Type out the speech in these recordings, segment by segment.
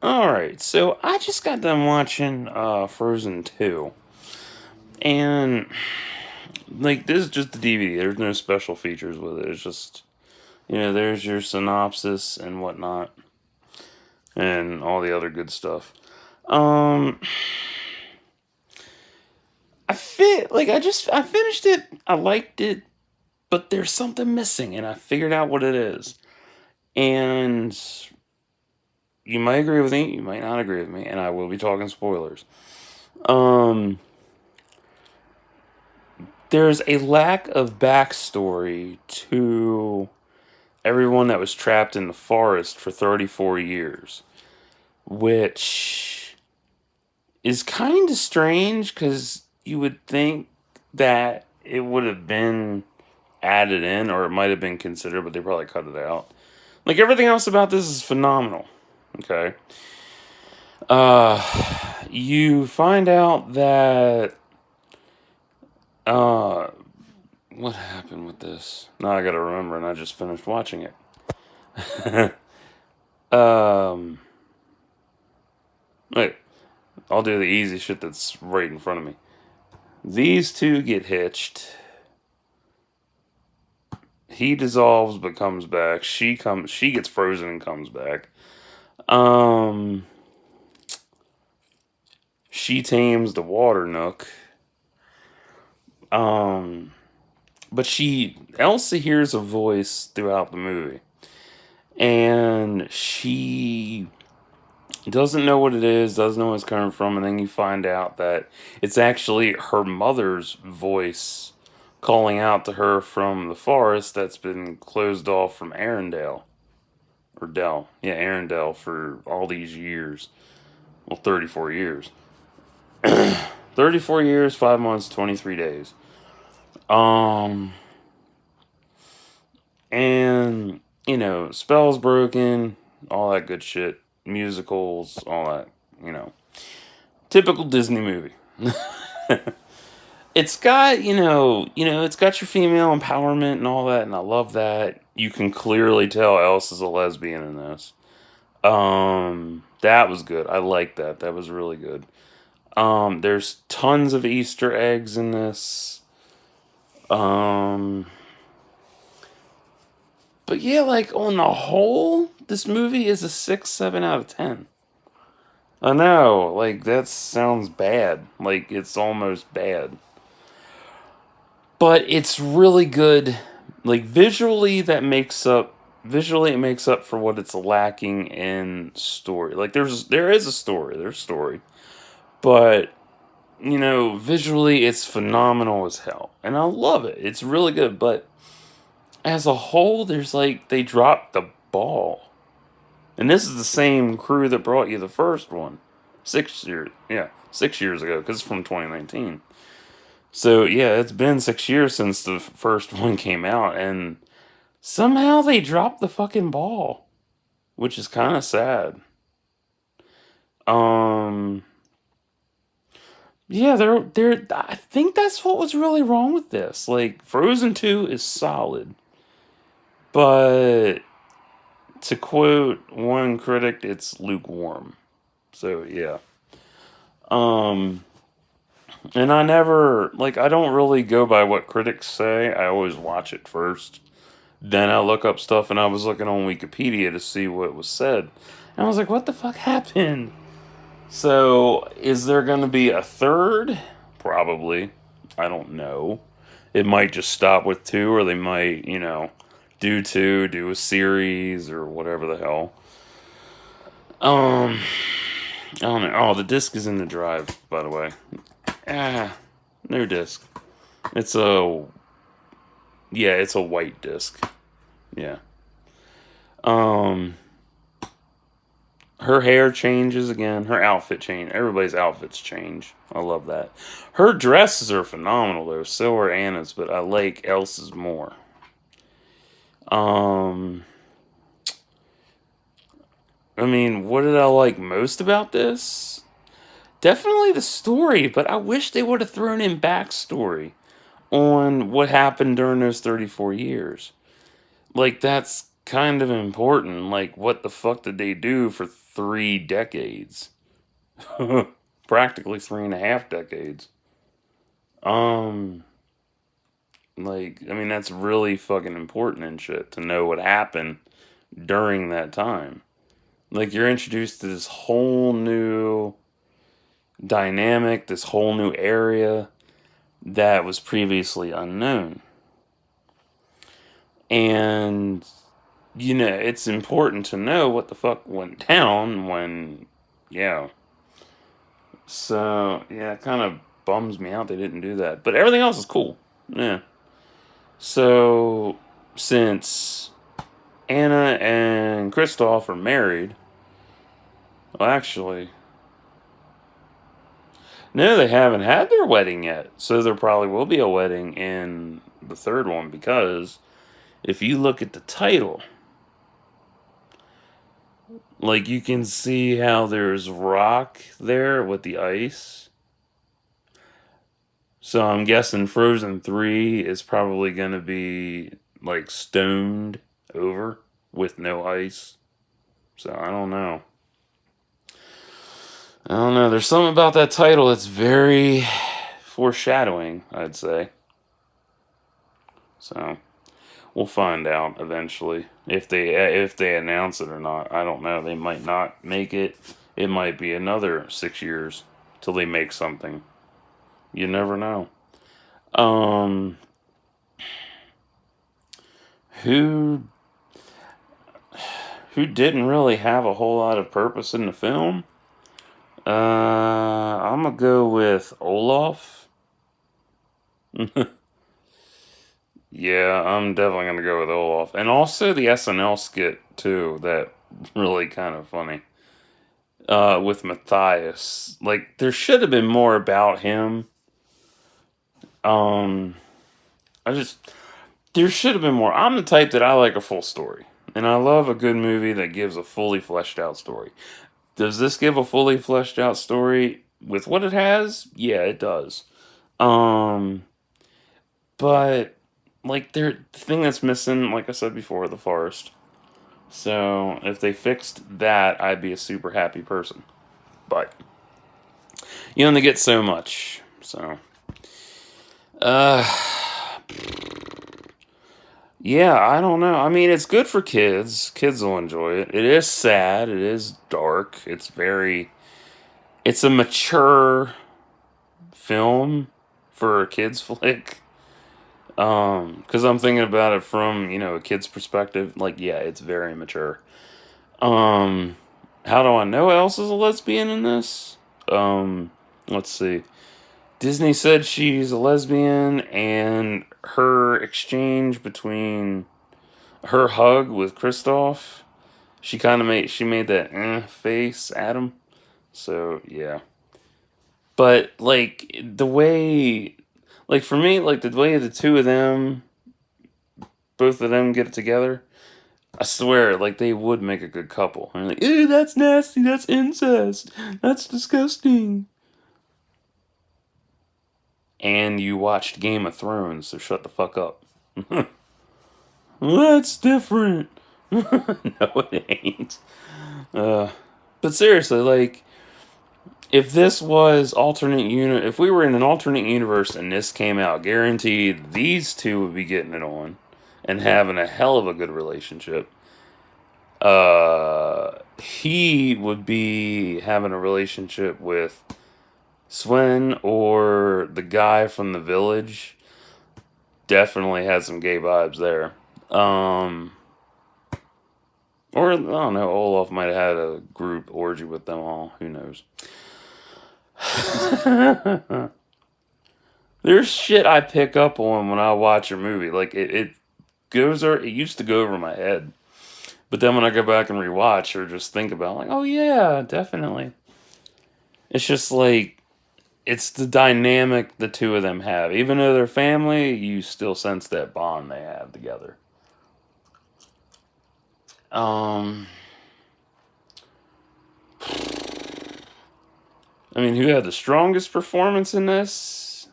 Alright, so I just got done watching Frozen 2. And like this is just the DVD. There's no special features with it. It's just there's your synopsis and whatnot. And all the other good stuff. Um I finished it. I liked it, but there's something missing and I figured out what it is. And you might agree with me, you might not agree with me, and I will be talking spoilers. Um there's a lack of backstory to everyone that was trapped in the forest for 34 years, which is kind of strange because you would think that it would have been added in or it might have been considered, but they probably cut it out. Like everything else about this is phenomenal. Okay. Uh, you find out that uh, what happened with this? Now I gotta remember, and I just finished watching it. um, wait, I'll do the easy shit that's right in front of me. These two get hitched. He dissolves but comes back. She gets frozen and comes back. Um she tames the water nook. Um but Elsa hears a voice throughout the movie. And she doesn't know what it is, doesn't know where it's coming from, and then you find out that it's actually her mother's voice calling out to her from the forest that's been closed off from Arendelle. Or Dell. Yeah, Arendelle for all these years. Well, 34 years. 34 years, 5 months, 23 days. Um, and, spells broken, all that good shit. Musicals, all that, you know. Typical Disney movie. It's got, it's got your female empowerment and all that, and I love that. You can clearly tell Elsa's a lesbian in this. That was good. I like that. That was really good. There's tons of Easter eggs in this. Um, but yeah, like on the whole, this movie is a 6, 7 out of 10. I know, like that sounds bad. Like it's almost bad. But it's really good. Like visually it makes up for what it's lacking in story. Like there is a story, there's story. But visually it's phenomenal as hell. And I love it. It's really good, but as a whole, there's like they dropped the ball. And this is the same crew that brought you the first one. 6 years, yeah, 6 years ago, because it's from 2019. So yeah, it's been 6 years since the first one came out, and somehow they dropped the fucking ball, which is kind of sad. Um, yeah, they're. I think that's what was really wrong with this. Like, Frozen 2 is solid, but to quote one critic, it's lukewarm. So yeah. Um, and I don't really go by what critics say. I always watch it first. Then I look up stuff, and I was looking on Wikipedia to see what was said. And I was like, what the fuck happened? So, is there going to be a third? Probably. I don't know. It might just stop with two, or they might, do two, do a series, or whatever the hell. Um, I don't know. Oh, the disc is in the drive, by the way. Ah, no disc. It's a Yeah, it's a white disc. Yeah. Um, her hair changes again. Her outfit change. Everybody's outfits change. I love that. Her dresses are phenomenal though. So are Anna's, but I like Elsa's more. Um, I mean, what did I like most about this? Definitely the story, but I wish they would have thrown in backstory on what happened during those 34 years. Like, that's kind of important. Like, what the fuck did they do for 3 decades? Practically 3.5 decades. Like, I mean, that's really fucking important and shit to know what happened during that time. Like, you're introduced to this whole new dynamic, this whole new area that was previously unknown. And, it's important to know what the fuck went down when, yeah. So, yeah, it kind of bums me out they didn't do that. But everything else is cool. Yeah. So, since Anna and Kristoff are married, well, actually, no, they haven't had their wedding yet. So there probably will be a wedding in the third one because if you look at the title, like you can see how there's rock there with the ice. So I'm guessing Frozen 3 is probably going to be like stoned over with no ice. So I don't know. I don't know. There's something about that title that's very foreshadowing, I'd say. So we'll find out eventually if they announce it or not. I don't know. They might not make it. It might be another 6 years till they make something. You never know. Who didn't really have a whole lot of purpose in the film? I'm gonna go with Olaf. Yeah, I'm definitely gonna go with Olaf, and also the SNL skit too. That really kind of funny. With Matthias, like there should have been more about him. Um, I just there should have been more. I'm the type that I like a full story, and I love a good movie that gives a fully fleshed out story. Does this give a fully fleshed out story with what it has? Yeah, it does. Um, but like the thing that's missing, like I said before, the forest. So if they fixed that, I'd be a super happy person. But you only get so much. So, uh, yeah, I don't know. I mean, it's good for kids. Kids will enjoy it. It is sad. It is dark. It's a mature film for a kids flick. Because I'm thinking about it from, a kid's perspective. Like, yeah, it's very mature. Um, how do I know Elsa's a lesbian in this? Let's see. Disney said she's a lesbian, and her exchange between her hug with Kristoff, she made that face at him. So yeah, but like the way, like for me, like the way the two of them, both of them get it together, I swear, like they would make a good couple. I'm like, ew, that's nasty. That's incest. That's disgusting. And you watched Game of Thrones, so shut the fuck up. That's different. No, it ain't. But seriously, like, if we were in an alternate universe and this came out, guaranteed these two would be getting it on and having a hell of a good relationship. He would be having a relationship with Sven or the guy from the village. Definitely had some gay vibes there. Or I don't know, Olaf might have had a group orgy with them all. Who knows? There's shit I pick up on when I watch a movie. Like it used to go over my head. But then when I go back and rewatch or just think about like, oh yeah, definitely. It's just like it's the dynamic the two of them have. Even though they're family, you still sense that bond they have together. I mean, who had the strongest performance in this?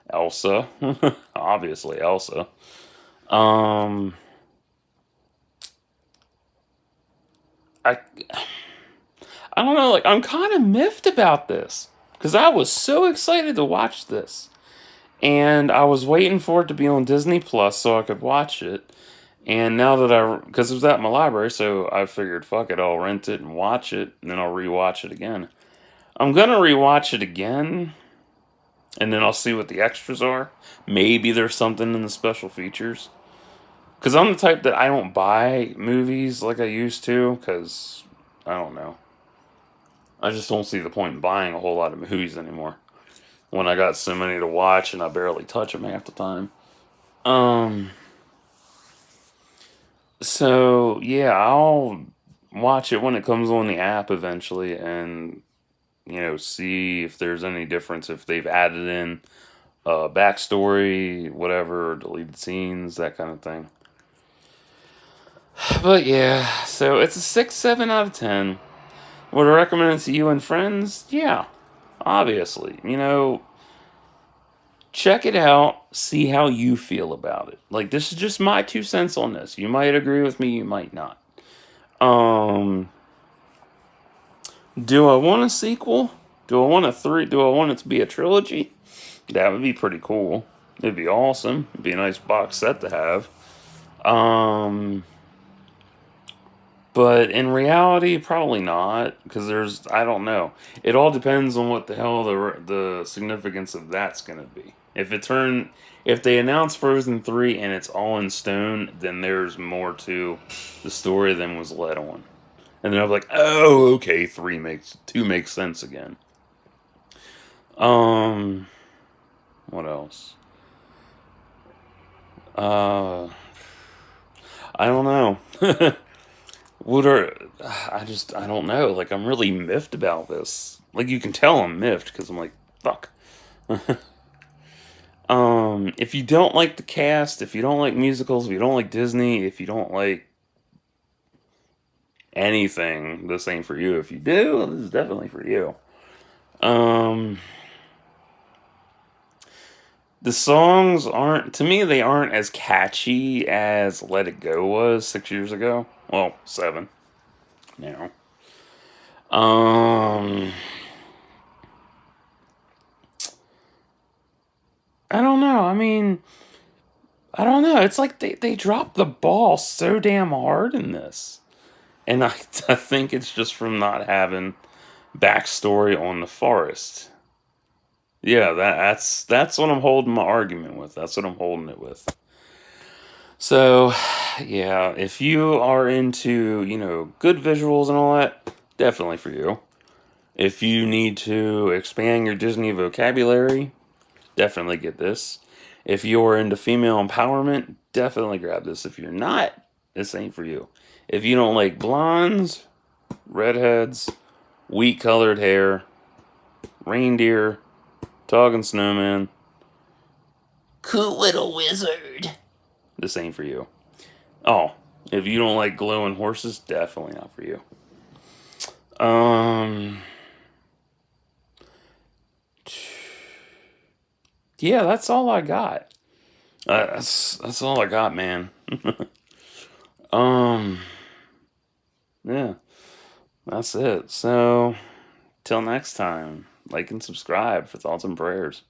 Elsa. Obviously, Elsa. Um, I I don't know, like I'm kind of miffed about this because I was so excited to watch this, and I was waiting for it to be on Disney Plus so I could watch it. And now that because it was at my library, so I figured, fuck it, I'll rent it and watch it, and then I'll rewatch it again. I'm gonna rewatch it again, and then I'll see what the extras are. Maybe there's something in the special features. Because I'm the type that I don't buy movies like I used to, because I don't know. I just don't see the point in buying a whole lot of movies anymore when I got so many to watch and I barely touch them half the time. Um, so yeah, I'll watch it when it comes on the app eventually, and see if there's any difference if they've added in backstory, whatever, deleted scenes, that kind of thing. But yeah, so it's a 6, 7 out of 10. Would I recommend it to you and friends? Yeah, obviously. Check it out, see how you feel about it. Like, this is just my 2 cents on this. You might agree with me, you might not. Um, do I want a sequel? Do I want a three? Do I want it to be a trilogy? That would be pretty cool. It'd be awesome. It'd be a nice box set to have. Um, but in reality, probably not, because I don't know. It all depends on what the hell the significance of that's gonna be. If they announce Frozen 3 and it's all in stone, then there's more to the story than was led on. And then I'm like, oh, okay, 2 makes sense again. Um, what else? Uh, I don't know. What are I don't know. Like, I'm really miffed about this. Like, you can tell I'm miffed because I'm like, fuck. If you don't like the cast, if you don't like musicals, if you don't like Disney, if you don't like anything, this ain't for you. If you do, this is definitely for you. Um, the songs aren't, to me, they aren't as catchy as Let It Go was 6 years ago. Well, 7 now. Um, I don't know. I mean, I don't know. It's like they dropped the ball so damn hard in this. And I think it's just from not having backstory on the forest. Yeah, that's what I'm holding my argument with. That's what I'm holding it with. So, yeah, if you are into, good visuals and all that, definitely for you. If you need to expand your Disney vocabulary, definitely get this. If you're into female empowerment, definitely grab this. If you're not, this ain't for you. If you don't like blondes, redheads, wheat colored hair, reindeer, talking snowman, cool little wizard, this ain't for you. Oh, if you don't like glowing horses, definitely not for you. Um, yeah, that's all I got. That's all I got, man. um, yeah, that's it. So, till next time, like and subscribe for thoughts and prayers.